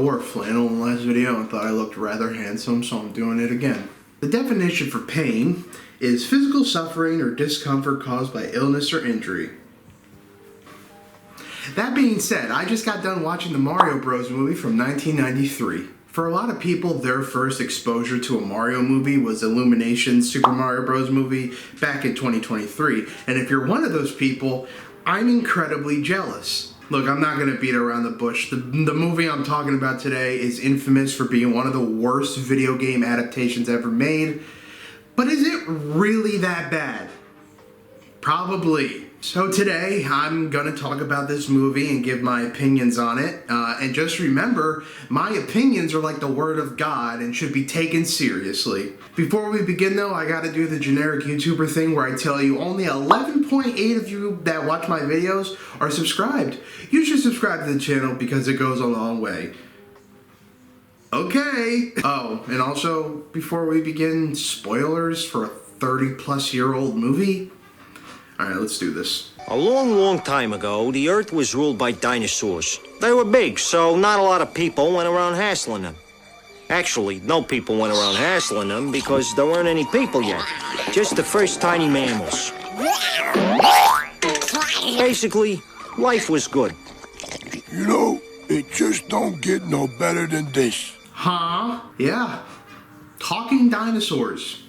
wore flannel in the last video and thought I looked rather handsome, so I'm doing it again. The definition for pain is physical suffering or discomfort caused by illness or injury. That being said, I just got done watching the Mario Bros. Movie from 1993. For a lot of people, their first exposure to a Mario movie was Illumination's Super Mario Bros. Movie back in 2023. And if you're one of those people, I'm incredibly jealous. Look, I'm not going to beat around the bush. The movie I'm talking about today is infamous for being one of the worst video game adaptations ever made. But is it really that bad? Probably. So today, I'm going to talk about this movie and give my opinions on it. And just remember, my opinions are like the word of God and should be taken seriously. Before we begin though, I gotta do the generic YouTuber thing where I tell you only 11.8 of you that watch my videos are subscribed. You should subscribe to the channel because it goes a long way. Okay. Oh, and also, before we begin, spoilers for a 30-plus-year-old movie? Alright, let's do this. A long, long time ago, the Earth was ruled by dinosaurs. They were big, so not a lot of people went around hassling them. Actually, no people went around hassling them because there weren't any people yet. Just the first tiny mammals. Basically, life was good. You know, it just don't get no better than this. Huh? Yeah. Talking dinosaurs.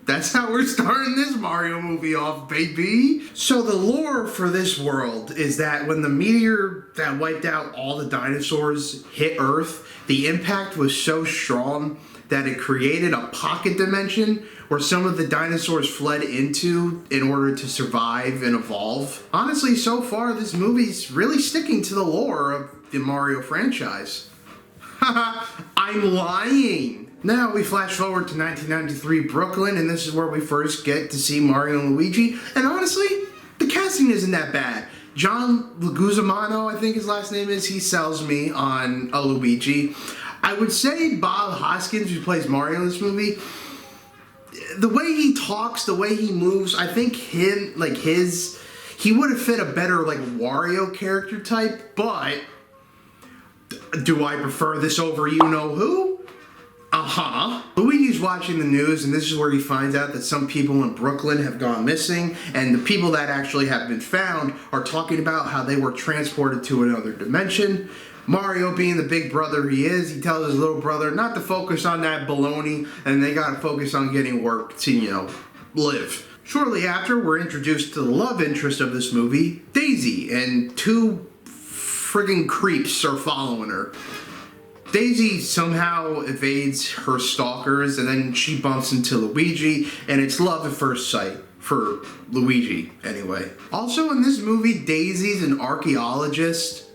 That's how we're starting this Mario movie off, baby. So the lore for this world is that when the meteor that wiped out all the dinosaurs hit Earth, the impact was so strong that it created a pocket dimension where some of the dinosaurs fled into in order to survive and evolve. Honestly, so far this movie's really sticking to the lore of the Mario franchise. Haha, I'm lying. Now we flash forward to 1993 Brooklyn, and this is where we first get to see Mario and Luigi. And honestly, the casting isn't that bad. John Leguizamo, I think his last name is, he sells me on a Luigi. I would say Bob Hoskins, who plays Mario in this movie, the way he talks, the way he moves, I think he would have fit a better Wario character type, but do I prefer this over you-know-who? Uh-huh. Luigi's watching the news, and this is where he finds out that some people in Brooklyn have gone missing, and the people that actually have been found are talking about how they were transported to another dimension. Mario, being the big brother he is, he tells his little brother not to focus on that baloney, and they gotta focus on getting work to, live. Shortly after, we're introduced to the love interest of this movie, Daisy, and two friggin' creeps are following her. Daisy somehow evades her stalkers, and then she bumps into Luigi, and it's love at first sight. For Luigi, anyway. Also in this movie, Daisy's an archaeologist.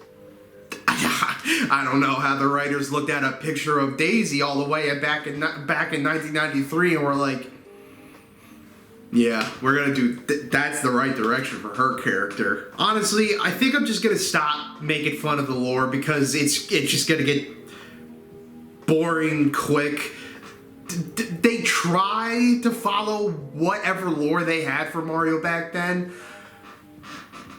I don't know how the writers looked at a picture of Daisy all the way back in 1993 and were like, yeah, we're gonna do, that's the right direction for her character. Honestly, I think I'm just gonna stop making fun of the lore because it's just gonna get boring quick. They try to follow whatever lore they had for Mario back then,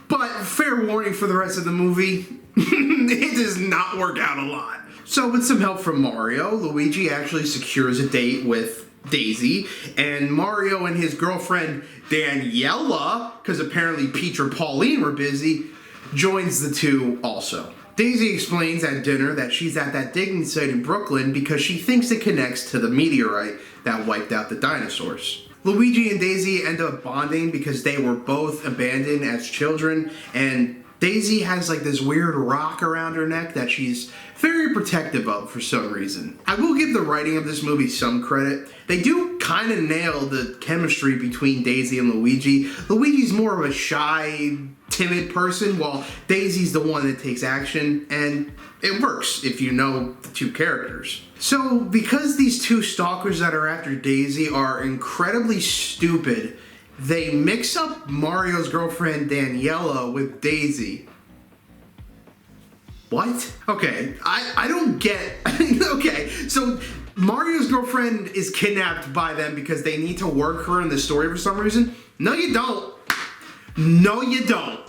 but fair warning for the rest of the movie, it does not work out a lot. So with some help from Mario, Luigi actually secures a date with Daisy, and Mario and his girlfriend Daniela, because apparently Peach or Pauline were busy, joins the two also. Daisy explains at dinner that she's at that digging site in Brooklyn because she thinks it connects to the meteorite that wiped out the dinosaurs. Luigi and Daisy end up bonding because they were both abandoned as children, and Daisy has this weird rock around her neck that she's very protective of for some reason. I will give the writing of this movie some credit. They do kind of nail the chemistry between Daisy and Luigi. Luigi's more of a shy, timid person, while Daisy's the one that takes action, and it works if you know the two characters. So, because these two stalkers that are after Daisy are incredibly stupid, they mix up Mario's girlfriend Daniela with Daisy. What? Okay, I don't get... Okay, so Mario's girlfriend is kidnapped by them because they need to work her in the story for some reason. No, you don't. No, you don't.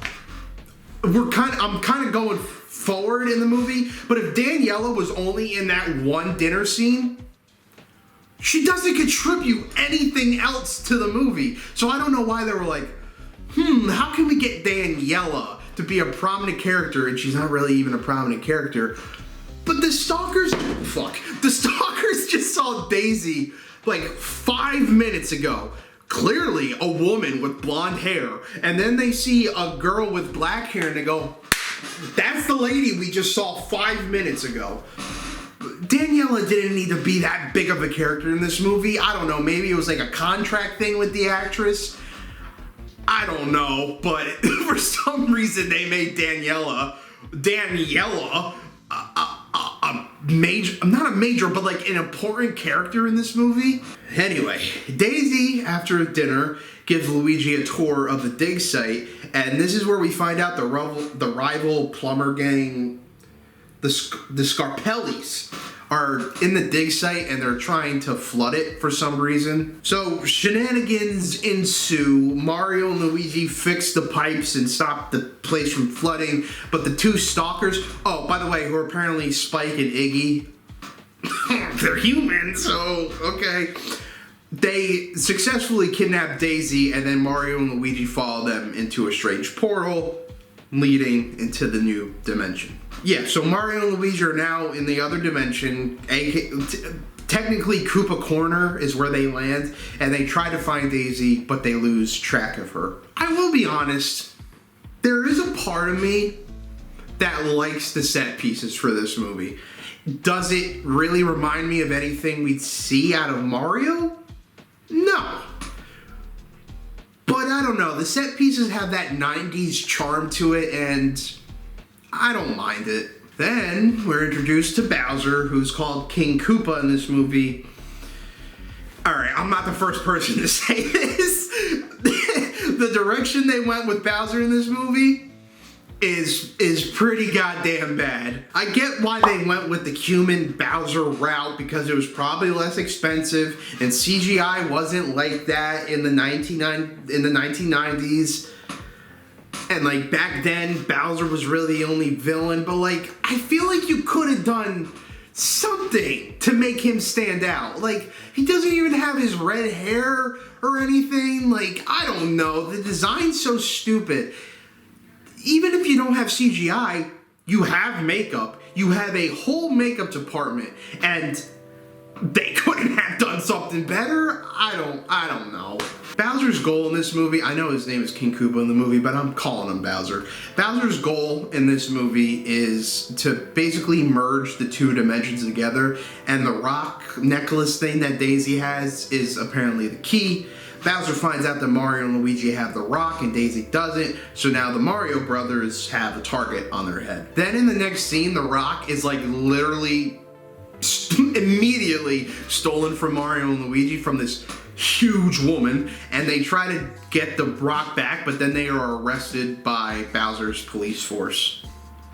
I'm kind of going forward in the movie, but if Daniela was only in that one dinner scene, she doesn't contribute anything else to the movie. So I don't know why they were like, how can we get Daniela to be a prominent character, and she's not really even a prominent character. But the stalkers just saw Daisy like 5 minutes ago. Clearly a woman with blonde hair. And then they see a girl with black hair and they go, that's the lady we just saw 5 minutes ago. Daniela didn't need to be that big of a character in this movie. I don't know, maybe it was like a contract thing with the actress. I don't know, but for some reason they made Daniela a major, not a major, but like an important character in this movie. Anyway, Daisy, after dinner, gives Luigi a tour of the dig site, and this is where we find out the rival plumber gang, the Scarpellis, are in the dig site and they're trying to flood it for some reason. So shenanigans ensue. Mario and Luigi fix the pipes and stop the place from flooding, but the two stalkers, oh, by the way, who are apparently Spike and Iggy, they're human, so okay. They successfully kidnap Daisy, and then Mario and Luigi follow them into a strange portal leading into the new dimension. Yeah, so Mario and Luigi are now in the other dimension. Technically, Koopa Corner is where they land, and they try to find Daisy, but they lose track of her. I will be honest, there is a part of me that likes the set pieces for this movie. Does it really remind me of anything we'd see out of Mario? No. But I don't know, the set pieces have that 90s charm to it, and I don't mind it. Then we're introduced to Bowser, who's called King Koopa in this movie. Alright, I'm not the first person to say this. The direction they went with Bowser in this movie is pretty goddamn bad. I get why they went with the human Bowser route, because it was probably less expensive and CGI wasn't like that in the 1990s. And like back then, Bowser was really the only villain, but like I feel like you could have done something to make him stand out. Like he doesn't even have his red hair or anything. Like I don't know, the design's so stupid. Even if you don't have CGI, you have makeup. You have a whole makeup department, and they couldn't have done something better. I don't know. Bowser's goal in this movie, I know his name is King Koopa in the movie, but I'm calling him Bowser. Bowser's goal in this movie is to basically merge the two dimensions together, and the rock necklace thing that Daisy has is apparently the key. Bowser finds out that Mario and Luigi have the rock and Daisy doesn't, so now the Mario brothers have a target on their head. Then in the next scene, the rock is like literally immediately stolen from Mario and Luigi from this huge woman, and they try to get the rock back, but then they are arrested by Bowser's police force.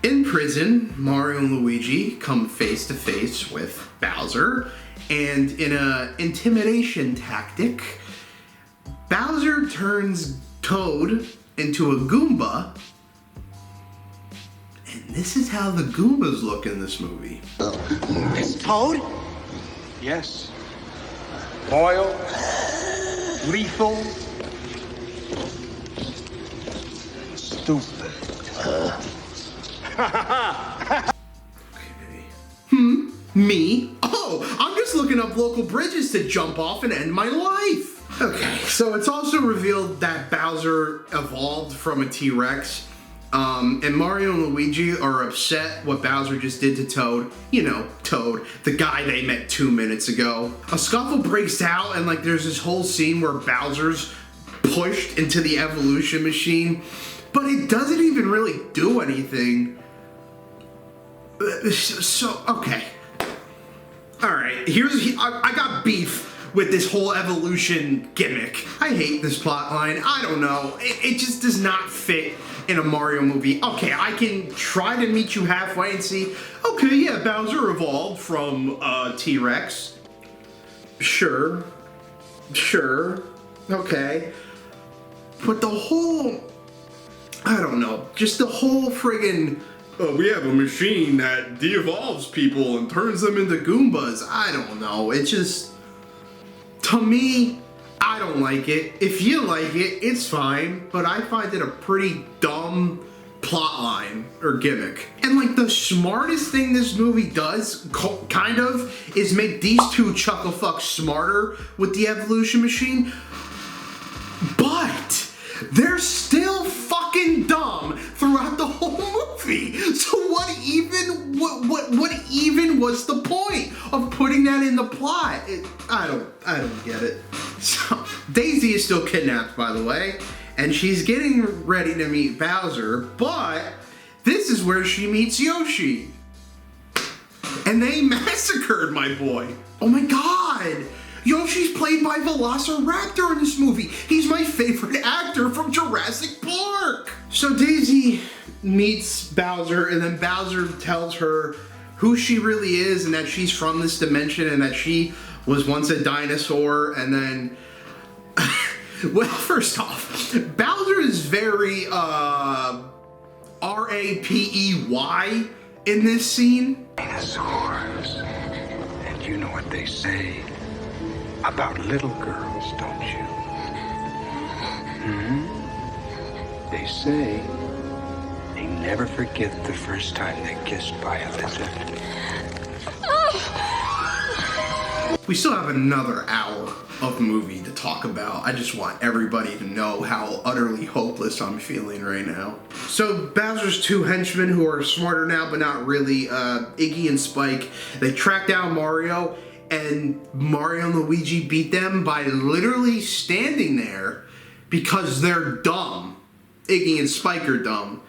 In prison, Mario and Luigi come face to face with Bowser, and in an intimidation tactic, Bowser turns Toad into a Goomba, and this is how the Goombas look in this movie. It's Toad? Yes. Loyal, lethal, stupid. Me? Oh, I'm just looking up local bridges to jump off and end my life. Okay, so it's also revealed that Bowser evolved from a T-Rex, and Mario and Luigi are upset what Bowser just did to Toad. You know, Toad, the guy they met 2 minutes ago. A scuffle breaks out, and like there's this whole scene where Bowser's pushed into the evolution machine, but it doesn't even really do anything. So, okay. Alright, I got beef with this whole evolution gimmick. I hate this plot line. I don't know. It just does not fit in a Mario movie. Okay, I can try to meet you halfway and see, okay, yeah, Bowser evolved from T-Rex. Sure. Okay. But the whole, I don't know, just the whole friggin' we have a machine that de-evolves people and turns them into Goombas. I don't know. It just, to me, I don't like it. If you like it, it's fine, but I find it a pretty dumb plot line or gimmick. And like the smartest thing this movie does, kind of, is make these two chuckle fucks smarter with the evolution machine, but they're still fucking dumb throughout the whole movie. So what even was the point of putting that in the plot? I don't get it. So Daisy is still kidnapped, by the way, and she's getting ready to meet Bowser, but this is where she meets Yoshi. And they massacred my boy. Oh my god! Yoshi's played by Velociraptor in this movie. He's my favorite actor from Jurassic Park. So Daisy meets Bowser, and then Bowser tells her who she really is and that she's from this dimension and that she was once a dinosaur. And then, well, first off, Bowser is very R-A-P-E-Y in this scene. Dinosaurs. And you know what they say about little girls, don't you? They say they never forget the first time they're kissed by a lizard. We still have another hour of movie to talk about. I just want everybody to know how utterly hopeless I'm feeling right now. So Bowser's two henchmen, who are smarter now but not really, Iggy and Spike, they track down Mario, and Mario and Luigi beat them by literally standing there because they're dumb. Iggy and Spike are dumb.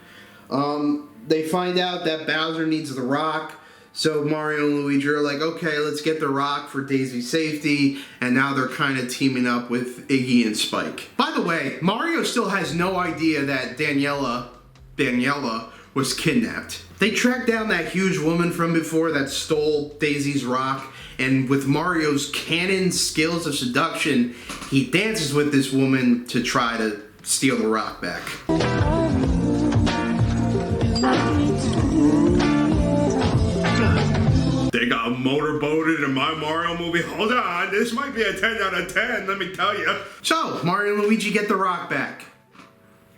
They find out that Bowser needs the rock, so Mario and Luigi are like, okay, let's get the rock for Daisy's safety, and now they're kind of teaming up with Iggy and Spike. By the way, Mario still has no idea that Daniela was kidnapped. They track down that huge woman from before that stole Daisy's rock, and with Mario's canon skills of seduction, he dances with this woman to try to steal the rock back. They got motorboated in my Mario movie. Hold on, this might be a 10 out of 10, let me tell you. So, Mario and Luigi get the rock back.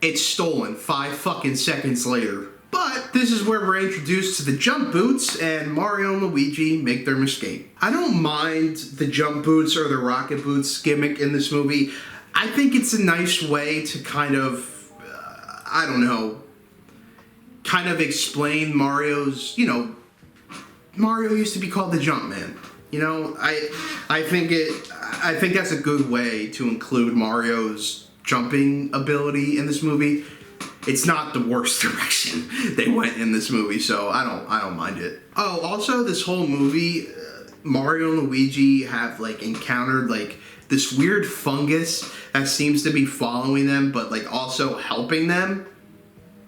It's stolen 5 fucking seconds later. But this is where we're introduced to the jump boots, and Mario and Luigi make their escape. I don't mind the jump boots or the rocket boots gimmick in this movie. I think it's a nice way to kind of, I don't know, kind of explain Mario's, you know, Mario used to be called the Jumpman. You know, I think that's a good way to include Mario's jumping ability in this movie. It's not the worst direction they went in this movie, so I don't mind it. Oh, also this whole movie, Mario and Luigi have like encountered like this weird fungus that seems to be following them, but like also helping them.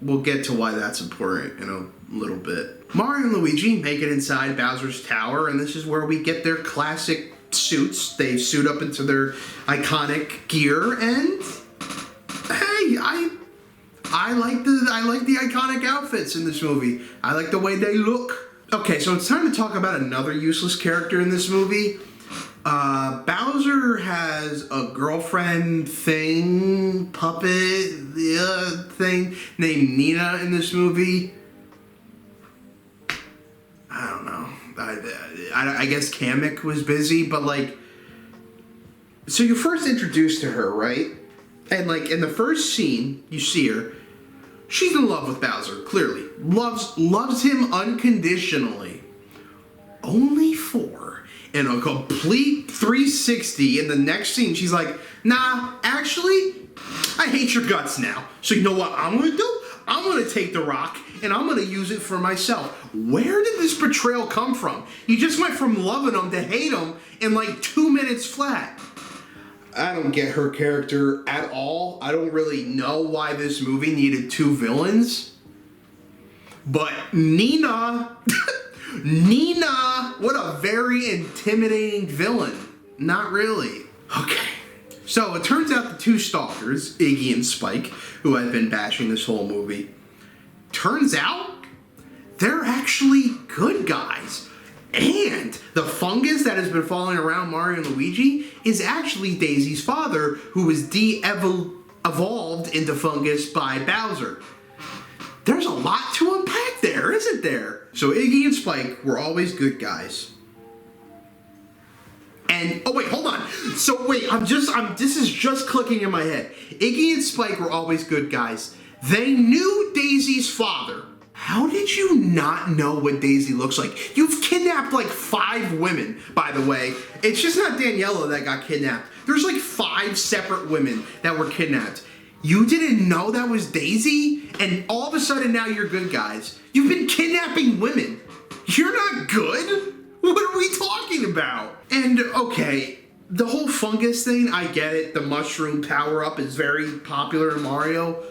We'll get to why that's important in a little bit. Mario and Luigi make it inside Bowser's tower, and this is where we get their classic suits. They suit up into their iconic gear, and hey, I like the iconic outfits in this movie. I like the way they look. Okay, so it's time to talk about another useless character in this movie. Bowser has a girlfriend thing, puppet thing named Nina in this movie. I don't know. I guess Kamek was busy, but like, so you're first introduced to her, right? And like in the first scene, you see her. She's in love with Bowser, clearly. Loves him unconditionally. Only for, in a complete 360, in the next scene, she's like, nah, actually, I hate your guts now. So you know what I'm gonna do? I'm gonna take the rock and I'm gonna use it for myself. Where did this betrayal come from? You just went from loving him to hate him in like 2 minutes flat. I don't get her character at all. I don't really know why this movie needed 2 villains. But Nina, Nina, what a very intimidating villain. Not really. Okay. So it turns out the 2 stalkers, Iggy and Spike, who I've been bashing this whole movie, turns out they're actually good guys. And the fungus that has been following around Mario and Luigi is actually Daisy's father, who was evolved into fungus by Bowser. There's a lot to unpack there, isn't there? So Iggy and Spike were always good guys. And, oh wait, hold on. So wait, this is just clicking in my head. Iggy and Spike were always good guys. They knew Daisy's father. How did you not know what Daisy looks like? You've kidnapped like 5 women, by the way. It's just not Daniela that got kidnapped. There's like 5 separate women that were kidnapped. You didn't know that was Daisy? And all of a sudden now you're good guys. You've been kidnapping women. You're not good? What are we talking about? And okay, the whole fungus thing, I get it. The mushroom power-up is very popular in Mario.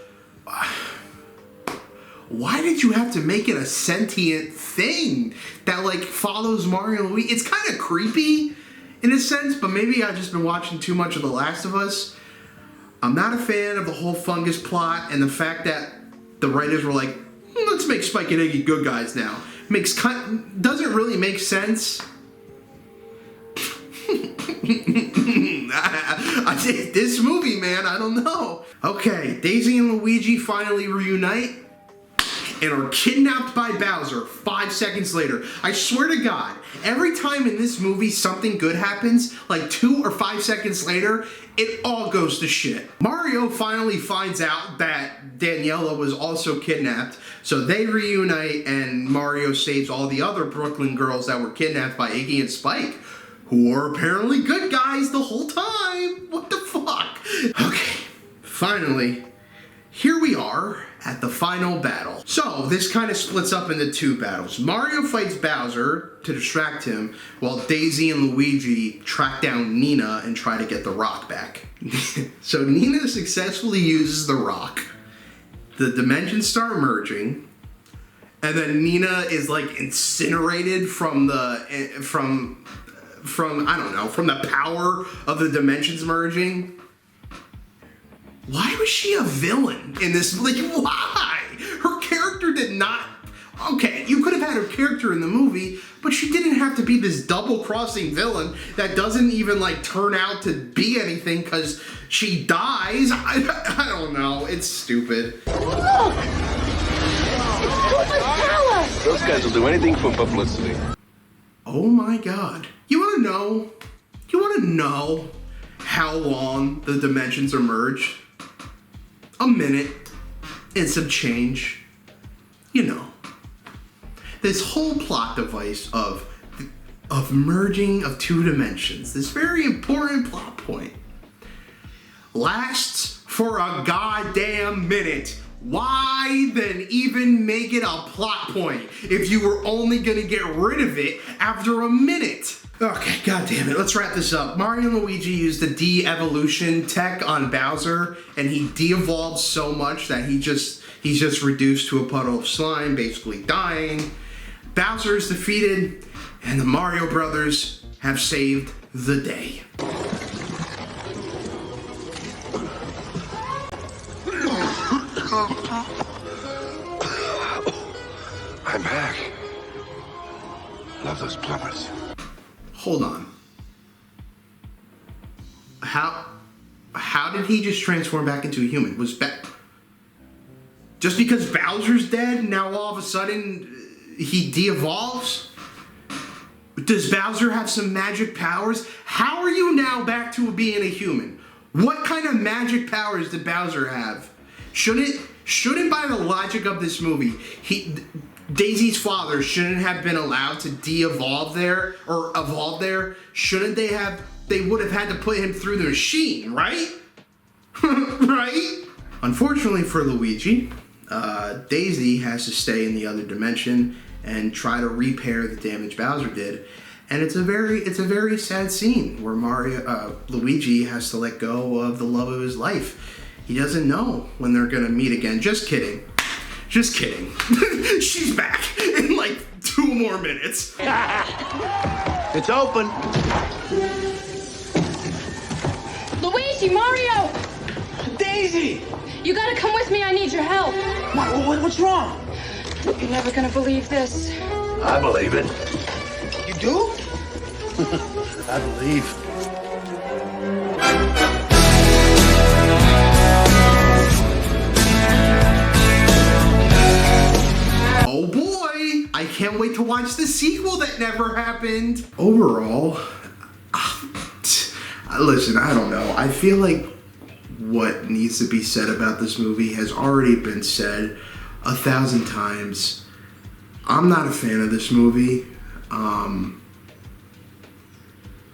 Why did you have to make it a sentient thing that like follows Mario and Luigi? It's kind of creepy in a sense, but maybe I've just been watching too much of The Last of Us. I'm not a fan of the whole fungus plot and the fact that the writers were like, let's make Spike and Iggy good guys now. Doesn't really make sense. This movie, man, I don't know. Okay, Daisy and Luigi finally reunite and are kidnapped by Bowser 5 seconds later. I swear to God, every time in this movie something good happens, like 2 or 5 seconds later, it all goes to shit. Mario finally finds out that Daniela was also kidnapped, so they reunite and Mario saves all the other Brooklyn girls that were kidnapped by Iggy and Spike, who are apparently good guys the whole time. What the fuck? Okay, finally, here we are at the final battle. So this kind of splits up into 2 battles. Mario fights Bowser to distract him, while Daisy and Luigi track down Nina and try to get the rock back. So Nina successfully uses the rock. The dimensions start merging, and then Nina is like incinerated from the I don't know, from the power of the dimensions merging. Why was she a villain in this? Like, why? Her character did not... Okay, you could have had her character in the movie, but she didn't have to be this double-crossing villain that doesn't even, like, turn out to be anything because she dies. I don't know. It's stupid. Look! Those guys will do anything for publicity. Oh my God. You want to know how long the dimensions are merged? A minute and some change. You know. This whole plot device of merging of 2 dimensions, this very important plot point, lasts for a goddamn minute. Why then even make it a plot point if you were only gonna get rid of it after a minute? Okay, god damn it, let's wrap this up. Mario and Luigi used the de-evolution tech on Bowser, and he de-evolved so much that he's just reduced to a puddle of slime, basically dying. Bowser is defeated, and the Mario Brothers have saved the day. I'm back. Love those plumbers. Hold on. How did he just transform back into a human? Just because Bowser's dead, now all of a sudden he de-evolves? Does Bowser have some magic powers? How are you now back to being a human? What kind of magic powers did Bowser have? Shouldn't by the logic of this movie, Daisy's father shouldn't have been allowed to de-evolve there or evolve there? Shouldn't they would have had to put him through the machine, right? Right? Unfortunately for Luigi, Daisy has to stay in the other dimension and try to repair the damage Bowser did. And it's a very sad scene where Luigi has to let go of the love of his life. He doesn't know when they're gonna meet again. Just kidding. Just kidding. She's back in like 2 more minutes. It's open. Luigi, Mario! Daisy! You gotta come with me, I need your help. What's wrong? You're never gonna believe this. I believe it. You do? I believe. Oh boy! I can't wait to watch the sequel that never happened. Overall, listen, I don't know. I feel like what needs to be said about this movie has already been said 1,000 times. I'm not a fan of this movie.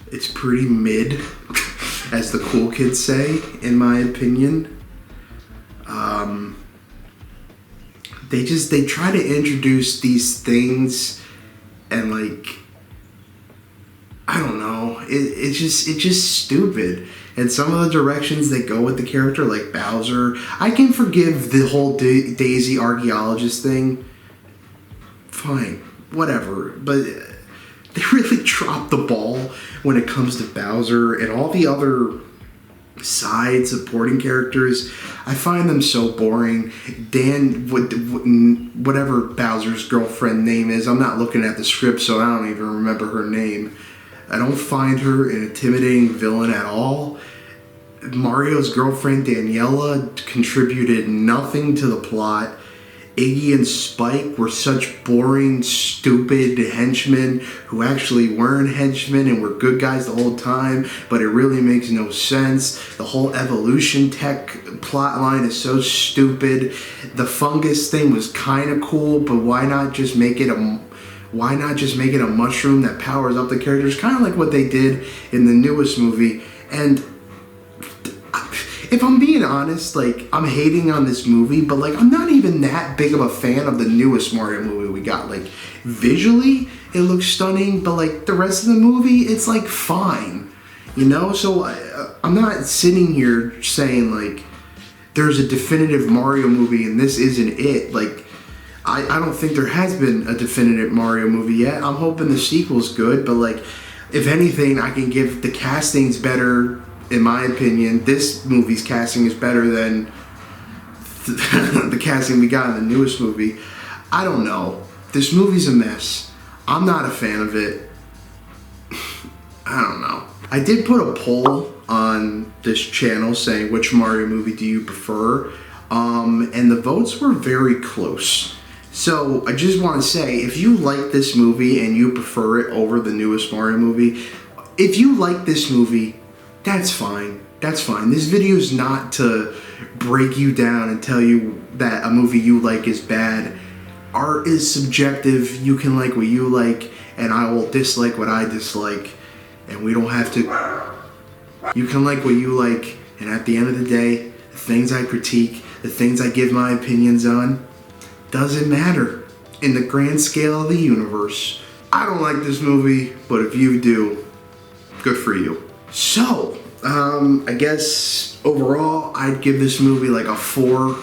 It's pretty mid, as the cool kids say, in my opinion. They try to introduce these things and like, I don't know, it's just stupid. And some of the directions they go with the character, like Bowser, I can forgive the whole Daisy archaeologist thing. Fine, whatever. But they really drop the ball when it comes to Bowser and all the other side supporting characters. I find them so boring. Dan, whatever Bowser's girlfriend name is, I'm not looking at the script, so I don't even remember her name. I don't find her an intimidating villain at all. Mario's girlfriend, Daniela, contributed nothing to the plot. Iggy and Spike were such boring, stupid henchmen who actually weren't henchmen and were good guys the whole time, but it really makes no sense. The whole evolution tech plot line is so stupid. The fungus thing was kind of cool, but why not just make it a mushroom that powers up the characters, kind of like what they did in the newest movie. And if I'm being honest, like, I'm hating on this movie, but like, I'm not even that big of a fan of the newest Mario movie we got. Like, visually, it looks stunning, but like, the rest of the movie, it's like fine, you know? So I'm not sitting here saying like, there's a definitive Mario movie and this isn't it. Like, I don't think there has been a definitive Mario movie yet. I'm hoping the sequel's good, but like, if anything, I can give the castings better. In my opinion, this movie's casting is better than the casting we got in the newest movie. I don't know. This movie's a mess. I'm not a fan of it. I don't know. I did put a poll on this channel saying which Mario movie do you prefer, and the votes were very close. So I just want to say, if you like this movie and you prefer it over the newest Mario movie, if you like this movie, that's fine. That's fine. This video is not to break you down and tell you that a movie you like is bad. Art is subjective. You can like what you like, and I will dislike what I dislike. And we don't have to... You can like what you like, and at the end of the day, the things I critique, the things I give my opinions on, doesn't matter in the grand scale of the universe. I don't like this movie, but if you do, good for you. So, I guess overall, I'd give this movie like a 4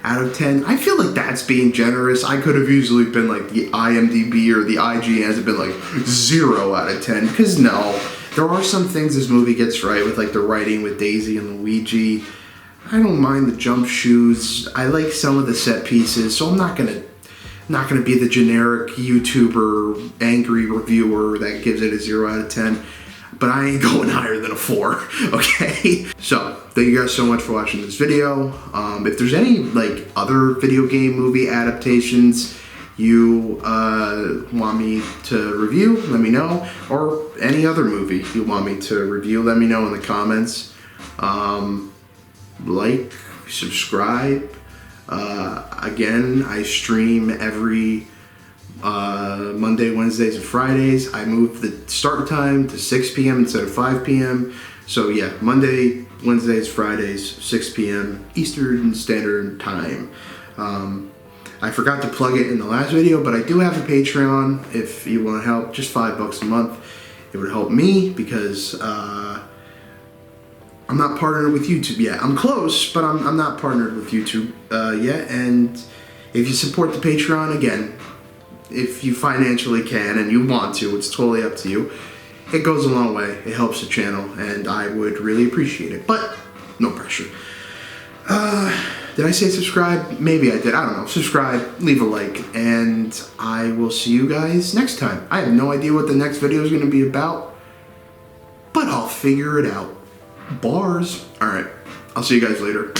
out of 10. I feel like that's being generous. I could have easily been like the IMDb or the IGN has been like 0 out of 10. Because no, there are some things this movie gets right with, like the writing with Daisy and Luigi. I don't mind the jump shoes. I like some of the set pieces, so I'm not gonna be the generic YouTuber angry reviewer that gives it a 0 out of 10. But I ain't going higher than a 4, okay? So, thank you guys so much for watching this video. If there's any, like, other video game movie adaptations you want me to review, let me know. Or any other movie you want me to review, let me know in the comments. Like, subscribe. Again, I stream every... Monday, Wednesdays, and Fridays. I moved the start time to 6 p.m. instead of 5 p.m. So yeah, Monday, Wednesdays, Fridays, 6 p.m. Eastern Standard Time. I forgot to plug it in the last video, but I do have a Patreon if you want to help. Just $5 a month. It would help me because I'm not partnered with YouTube yet. I'm close, but I'm not partnered with YouTube yet. And if you support the Patreon, again, if you financially can and you want to, it's totally up to you. It goes a long way. It helps the channel, and I would really appreciate it. But no pressure. Did I say subscribe? Maybe I did. I don't know. Subscribe, leave a like, and I will see you guys next time. I have no idea what the next video is going to be about, but I'll figure it out. Bars. All right. I'll see you guys later.